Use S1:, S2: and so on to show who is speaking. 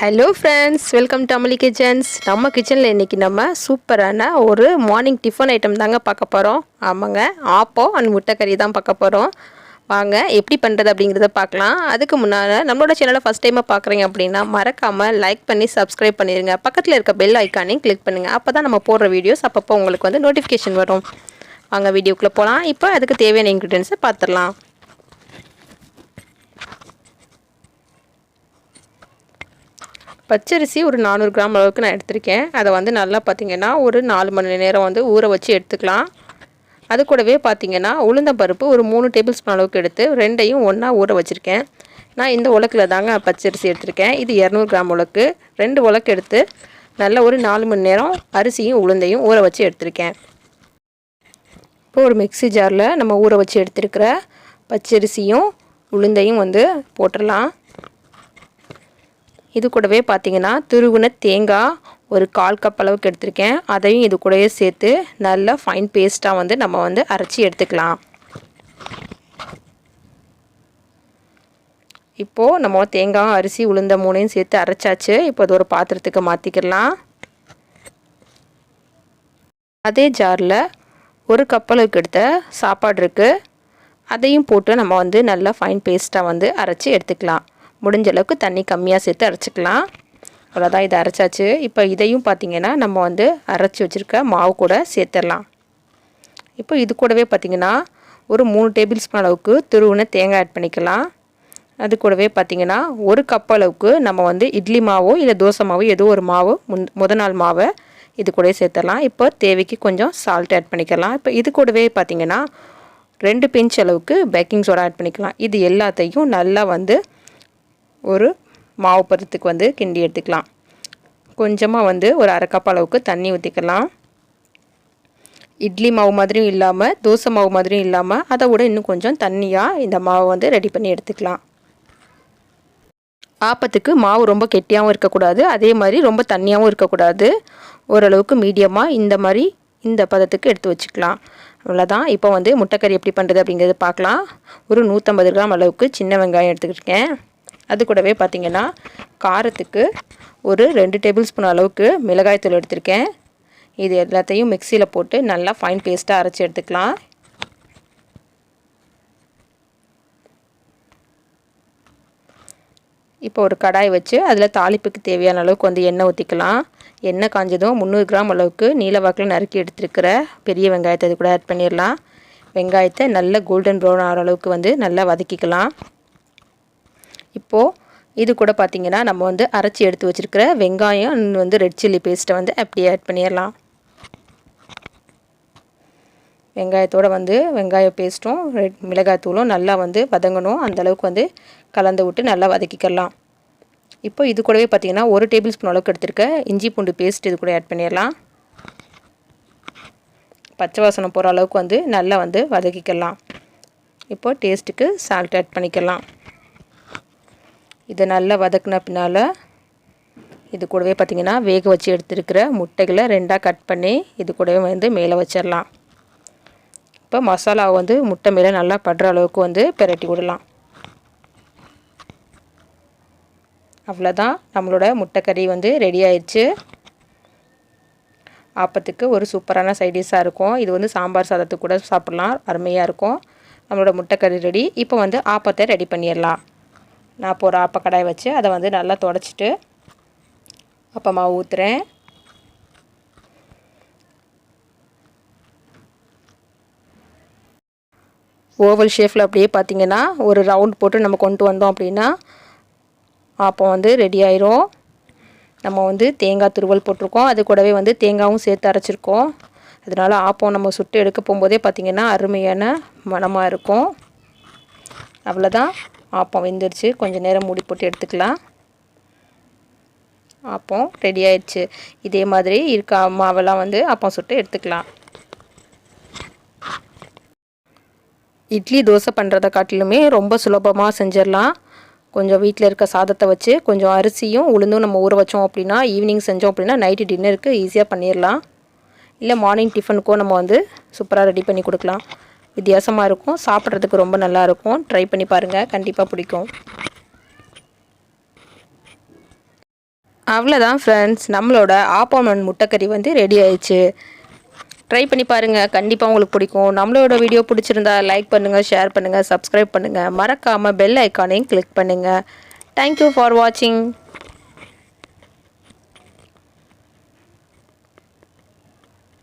S1: Hello friends, welcome to Amali kitchens. நம்ம கிச்சனில் இன்றைக்கி நம்ம சூப்பரான ஒரு மார்னிங் டிஃபன் ஐட்டம் தாங்க பார்க்க போகிறோம். ஆமாங்க, ஆப்பம் அண்ட் முட்டைக்கறி தான் பார்க்க போகிறோம். வாங்க எப்படி பண்ணுறது அப்படிங்கிறத பார்க்கலாம். அதுக்கு முன்னால் நம்மளோட சேனலை ஃபஸ்ட் டைமாக பார்க்குறீங்க அப்படின்னா மறக்காமல் லைக் பண்ணி சப்ஸ்கிரைப் பண்ணிடுங்க. பக்கத்தில் இருக்க பெல் ஐக்கானையும் கிளிக் பண்ணுங்கள். அப்போ தான் நம்ம போடுற வீடியோஸ் அப்பப்போ உங்களுக்கு வந்து நோட்டிஃபிகேஷன் வரும். வாங்க வீடியோக்குள்ளே போகலாம். இப்போ அதுக்கு தேவையான இன்க்ரீடியன்ஸை பார்த்துடலாம். பச்சரிசி ஒரு 400 கிராம் அளவுக்கு நான் எடுத்திருக்கேன். அதை வந்து நல்லா பார்த்திங்கன்னா ஒரு 4 மணி நேரம் வந்து ஊற வச்சு எடுத்துக்கலாம். அது கூடவே பார்த்திங்கன்னா உளுந்தம்பருப்பு ஒரு 3 டேபிள் ஸ்பூன் அளவுக்கு எடுத்து ரெண்டையும் ஒன்றா ஊற வச்சுருக்கேன். நான் இந்த உலக்கில் தாங்க பச்சரிசி எடுத்திருக்கேன். இது 200 கிராம் உலக்கு. 2 உலக்கு எடுத்து நல்லா ஒரு 4 மணி நேரம் அரிசியும் உளுந்தையும் ஊற வச்சு எடுத்திருக்கேன். இப்போ ஒரு மிக்ஸி ஜாரில் நம்ம ஊற வச்சு எடுத்துருக்கிற பச்சரிசியும் உளுந்தையும் வந்து போட்டுடலாம். இது கூடவே பார்த்திங்கன்னா துருவின தேங்காய் ஒரு 1/4 கப் அளவுக்கு எடுத்திருக்கேன். அதையும் இது கூடவே சேர்த்து நல்லா ஃபைன் பேஸ்ட்டாக வந்து நம்ம வந்து அரைச்சி எடுத்துக்கலாம். இப்போது நம்ம தேங்காய் அரிசி உளுந்த 3ஐயும் சேர்த்து அரைச்சாச்சு. இப்போ அது ஒரு பாத்திரத்துக்கு மாற்றிக்கலாம். அதே ஜாரில் ஒரு கப் அளவுக்கு எடுத்த சாப்பாடு இருக்குது. அதையும் போட்டு நம்ம வந்து நல்லா ஃபைன் பேஸ்ட்டாக வந்து அரைச்சி எடுத்துக்கலாம். முடிஞ்ச அளவுக்கு தண்ணி கம்மியாக சேர்த்து அரைச்சிக்கலாம். அவ்வளோதான், இதை அரைச்சாச்சு. இப்போ இதையும் பார்த்திங்கன்னா நம்ம வந்து அரைச்சி வச்சுருக்க மாவு கூட சேர்த்துடலாம். இப்போ இது கூடவே பார்த்திங்கன்னா ஒரு 3 டேபிள் ஸ்பூன் அளவுக்கு துருவின தேங்காய் ஆட் பண்ணிக்கலாம். அது கூடவே பார்த்திங்கன்னா ஒரு கப் அளவுக்கு நம்ம வந்து இட்லி மாவோ இல்லை தோசை மாவோ ஏதோ ஒரு மாவு முத நாள் மாவை இது கூட சேர்த்துடலாம். இப்போ தேவைக்கு கொஞ்சம் சால்ட் ஆட் பண்ணிக்கலாம். இப்போ இது கூடவே பார்த்திங்கன்னா 2 பிஞ்ச் அளவுக்கு பேக்கிங் சோடா ஆட் பண்ணிக்கலாம். இது எல்லாத்தையும் நல்லா வந்து ஒரு மாவு பதத்துக்கு வந்து கிண்டி எடுத்துக்கலாம். கொஞ்சமாக வந்து ஒரு 1/2 கப் அளவுக்கு தண்ணி ஊற்றிக்கலாம். இட்லி மாவு மாதிரியும் இல்லாமல் தோசை மாவு மாதிரியும் இல்லாமல் அதை விட இன்னும் கொஞ்சம் தண்ணியாக இந்த மாவை வந்து ரெடி பண்ணி எடுத்துக்கலாம். ஆப்பத்துக்கு மாவு ரொம்ப கெட்டியாகவும் இருக்கக்கூடாது, அதே மாதிரி ரொம்ப தண்ணியாகவும் இருக்கக்கூடாது. ஓரளவுக்கு மீடியமாக இந்த பதத்துக்கு எடுத்து வச்சுக்கலாம். அவ்வளோதான். இப்போ வந்து முட்டைக்கறி எப்படி பண்ணுறது அப்படிங்கிறது பார்க்கலாம். ஒரு 150 கிராம் அளவுக்கு சின்ன வெங்காயம் எடுத்துக்கிட்டேன். அது கூடவே பார்த்திங்கன்னா காரத்துக்கு ஒரு 2 டேபிள் ஸ்பூன் அளவுக்கு மிளகாய்த்தூள் எடுத்திருக்கேன். இது எல்லாத்தையும் மிக்சியில் போட்டு நல்லா ஃபைன் பேஸ்ட்டாக அரைச்சி எடுத்துக்கலாம். இப்போ ஒரு கடாய் வச்சு அதில் தாளிப்புக்கு தேவையான அளவுக்கு வந்து எண்ணெய் ஊற்றிக்கலாம். எண்ணெய் காஞ்சதும் 300 கிராம் அளவுக்கு நீலவாக்கில் நறுக்கி எடுத்துருக்கிற பெரிய வெங்காயத்தை இது கூட ஆட் பண்ணிடலாம். வெங்காயத்தை நல்ல கோல்டன் ப்ரௌன் ஆகிற அளவுக்கு வந்து நல்லா வதக்கிக்கலாம். இப்போது இது கூட பார்த்திங்கன்னா நம்ம வந்து அரைச்சி எடுத்து வச்சுருக்கிற வெங்காயம் வந்து ரெட் சில்லி பேஸ்ட்டை வந்து அப்படியே ஆட் பண்ணிடலாம். வெங்காயத்தோடு வந்து வெங்காய பேஸ்ட்டும் மிளகாய்த்தூளும் நல்லா வந்து வதங்கணும். அந்தளவுக்கு வந்து கலந்து விட்டு நல்லா வதக்கிக்கலாம். இப்போ இது கூடவே பார்த்திங்கன்னா 1 டேபிள் ஸ்பூன் அளவுக்கு எடுத்துருக்க இஞ்சி பூண்டு பேஸ்ட் இது கூட ஆட் பண்ணிடலாம். பச்சை வாசனை போகிற அளவுக்கு வந்து நல்லா வந்து வதக்கிக்கலாம். இப்போ டேஸ்ட்டுக்கு சால்ட் ஆட் பண்ணிக்கலாம். இதை நல்லா வதக்கின பின்னால் இது கூடவே பார்த்திங்கன்னா வேக வச்சு எடுத்துருக்கிற முட்டைகளை 2ஆக கட் பண்ணி இது கூடவே வந்து மேலே வச்சிடலாம். இப்போ மசாலாவை வந்து முட்டை மேலே நல்லா படுற அளவுக்கு வந்து பிரட்டி விடலாம். அவ்வளோதான், நம்மளோட முட்டைக்கறி வந்து ரெடி ஆயிடுச்சு. ஆப்பத்துக்கு ஒரு சூப்பரான சைடிஷாக இருக்கும். இது வந்து சாம்பார் சாதத்துக்கு கூட சாப்பிட்லாம், அருமையாக இருக்கும். நம்மளோட முட்டைக்கறி ரெடி. இப்போ வந்து ஆப்பத்தை ரெடி பண்ணிடலாம். நான் இப்போ ஒரு ஆப்ப கடாய் வச்சு அதை வந்து நல்லா துடைச்சிட்டு அப்போ மாவு ஊற்றுறேன். ஓவல் ஷேப்பில் அப்படியே பார்த்திங்கன்னா ஒரு ரவுண்ட் போட்டு நம்ம கொண்டு வந்தோம் அப்படின்னா ஆப்பம் வந்து ரெடி ஆயிரும். நம்ம வந்து தேங்காய் துருவல் போட்டிருக்கோம், அது கூடவே வந்து தேங்காயும் சேர்த்து அரைச்சிருக்கோம். அதனால் ஆப்பம் நம்ம சுட்டு எடுக்க போகும்போதே பார்த்திங்கன்னா அருமையான மணமாக இருக்கும். அவ்வளோதான், ஆப்பம் வெந்துருச்சு. கொஞ்சம் நேரம் மூடி போட்டு எடுத்துக்கலாம். ஆப்பம் ரெடி ஆயிடுச்சு. இதே மாதிரி இருக்க மாவெல்லாம் வந்து ஆப்பம் சுட்டு எடுத்துக்கலாம். இட்லி தோசை பண்ணுறதை காட்டிலுமே ரொம்ப சுலபமாக செஞ்சிடலாம். கொஞ்சம் வீட்டில் இருக்க சாதத்தை வச்சு கொஞ்சம் அரிசியும் உளுந்தும் நம்ம ஊற வச்சோம் அப்படின்னா ஈவினிங் செஞ்சோம் அப்படின்னா நைட்டு டின்னருக்கு ஈஸியாக பண்ணிடலாம். இல்லை மார்னிங் டிஃபனுக்கும் நம்ம வந்து சூப்பராக ரெடி பண்ணி கொடுக்கலாம். வித்தியாசமாக இருக்கும், சாப்பிட்றதுக்கு ரொம்ப நல்லாயிருக்கும். ட்ரை பண்ணி பாருங்கள், கண்டிப்பாக பிடிக்கும். அவ்வளோதான் ஃப்ரெண்ட்ஸ், நம்மளோட ஆப்பம் முட்டைக்கறி வந்து ரெடி ஆயிடுச்சு. ட்ரை பண்ணி பாருங்கள், கண்டிப்பாக உங்களுக்கு பிடிக்கும். நம்மளோட வீடியோ பிடிச்சிருந்தா லைக் பண்ணுங்கள், ஷேர் பண்ணுங்கள், சப்ஸ்கிரைப் பண்ணுங்கள். மறக்காமல் பெல் ஐக்கானையும் கிளிக் பண்ணுங்கள். தேங்க்யூ ஃபார் வாட்சிங்.